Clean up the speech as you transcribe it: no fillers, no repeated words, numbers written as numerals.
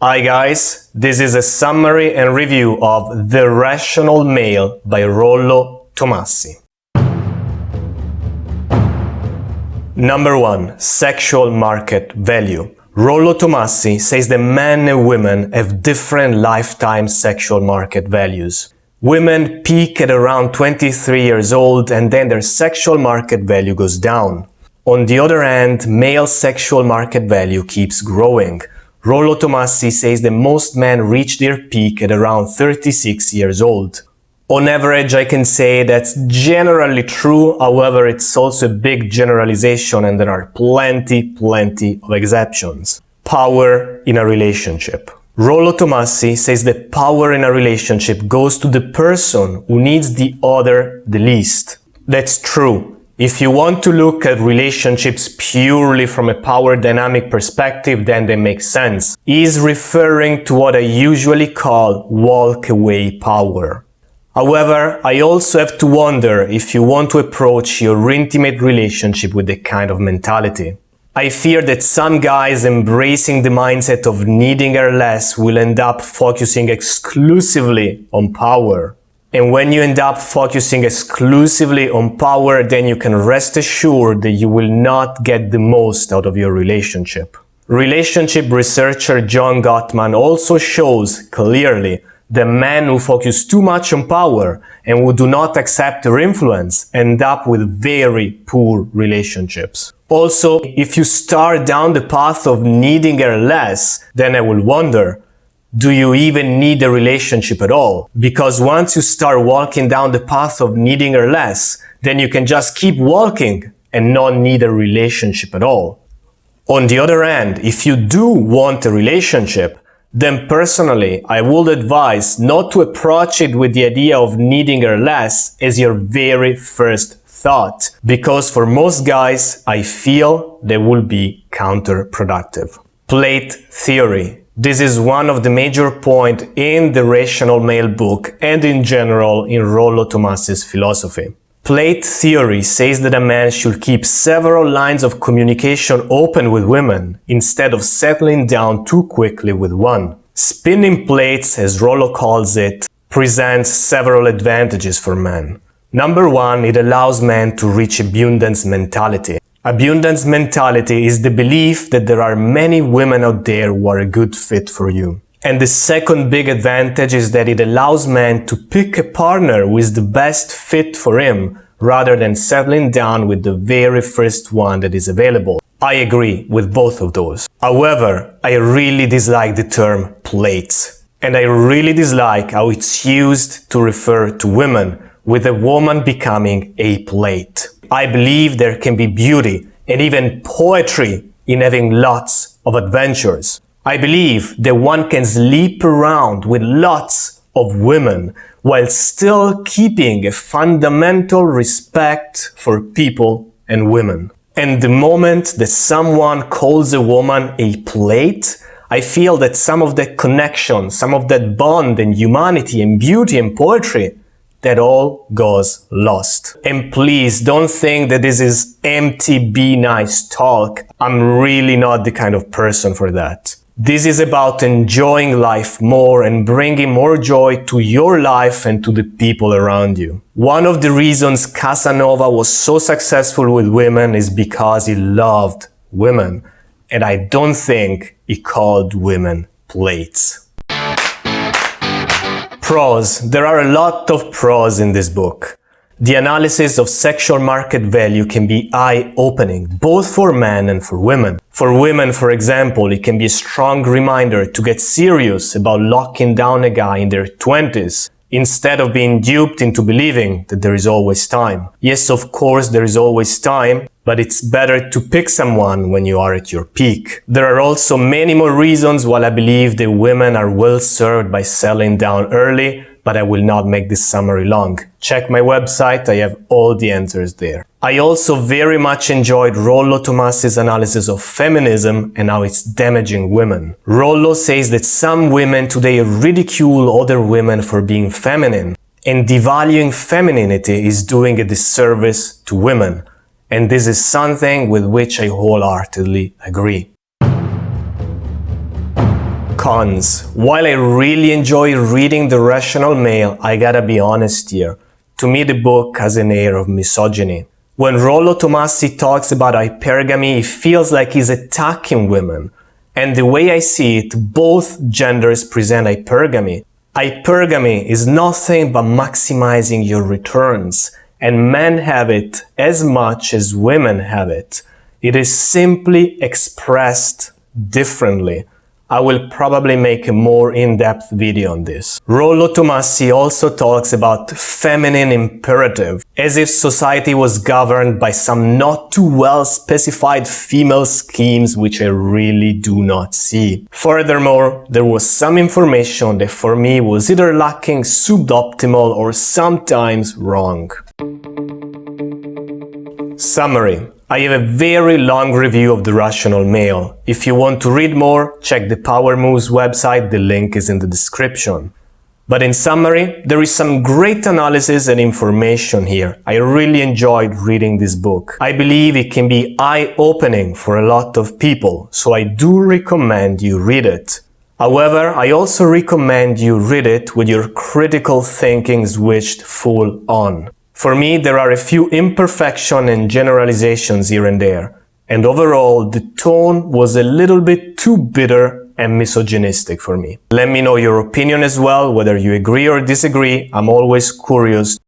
Hi guys, this is a summary and review of The Rational Male by Rollo Tomassi. Number 1. Sexual market value. Rollo Tomassi says that men and women have different lifetime sexual market values. Women peak at around 23 years old and then their sexual market value goes down. On the other hand, male sexual market value keeps growing. Rollo Tomassi says that most men reach their peak at around 36 years old. On average, I can say that's generally true, however, it's also a big generalization and there are plenty of exceptions. Power in a relationship. Rollo Tomassi says that power in a relationship goes to the person who needs the other the least. That's true. If you want to look at relationships purely from a power dynamic perspective, then they make sense. He's referring to what I usually call walk-away power. However, I also have to wonder if you want to approach your intimate relationship with that kind of mentality. I fear that some guys embracing the mindset of needing her less will end up focusing exclusively on power. And when you end up focusing exclusively on power, then you can rest assured that you will not get the most out of your relationship. Relationship researcher John Gottman also shows clearly that men who focus too much on power and who do not accept their influence end up with very poor relationships. Also, if you start down the path of needing her less, then I will wonder, do you even need a relationship at all? Because once you start walking down the path of needing her less, then you can just keep walking and not need a relationship at all. On the other hand, if you do want a relationship, then personally, I would advise not to approach it with the idea of needing her less as your very first thought, because for most guys, I feel they will be counterproductive. Plate theory. This is one of the major points in the Rational Male book and in general in Rollo Tomassi's philosophy. Plate theory says that a man should keep several lines of communication open with women instead of settling down too quickly with one. Spinning plates, as Rollo calls it, presents several advantages for men. Number 1, it allows men to reach abundance mentality. Abundance mentality is the belief that there are many women out there who are a good fit for you. And the second big advantage is that it allows men to pick a partner who is the best fit for him rather than settling down with the very first one that is available. I agree with both of those. However, I really dislike the term plates. And I really dislike how it's used to refer to women, with a woman becoming a plate. I believe there can be beauty and even poetry in having lots of adventures. I believe that one can sleep around with lots of women while still keeping a fundamental respect for people and women. And the moment that someone calls a woman a plate, I feel that some of that connection, some of that bond and humanity and beauty and poetry, that all goes lost. And please don't think that this is empty be nice talk. I'm really not the kind of person for that. This is about enjoying life more and bringing more joy to your life and to the people around you. One of the reasons Casanova was so successful with women is because he loved women. And I don't think he called women plates. Pros. There are a lot of pros in this book. The analysis of sexual market value can be eye-opening, both for men and for women. For women, for example, it can be a strong reminder to get serious about locking down a guy in their 20s, instead of being duped into believing that there is always time. Yes, of course, there is always time, but it's better to pick someone when you are at your peak. There are also many more reasons why I believe that women are well served by settling down early, but I will not make this summary long. Check my website, I have all the answers there. I also very much enjoyed Rollo Tomassi's analysis of feminism and how it's damaging women. Rollo says that some women today ridicule other women for being feminine, and devaluing femininity is doing a disservice to women. And this is something with which I wholeheartedly agree. cons. While I really enjoy reading The Rational Male, I gotta be honest here. To me, the book has an air of misogyny. When Rollo Tomassi talks about hypergamy, it feels like he's attacking women. And the way I see it, both genders present hypergamy. Hypergamy is nothing but maximizing your returns, and men have it as much as women have it. It is simply expressed differently. I will probably make a more in-depth video on this. Rollo Tomassi also talks about feminine imperative, as if society was governed by some not too well specified female schemes, which I really do not see. Furthermore, there was some information that for me was either lacking, suboptimal, or sometimes wrong. Summary. I have a very long review of The Rational Male. If you want to read more, check the Power Moves website, the link is in the description. But in summary, there is some great analysis and information here. I really enjoyed reading this book. I believe it can be eye-opening for a lot of people, so I do recommend you read it. However, I also recommend you read it with your critical thinking switched full on. For me, there are a few imperfections and generalizations here and there, and overall, the tone was a little bit too bitter and misogynistic for me. Let me know your opinion as well, whether you agree or disagree. I'm always curious.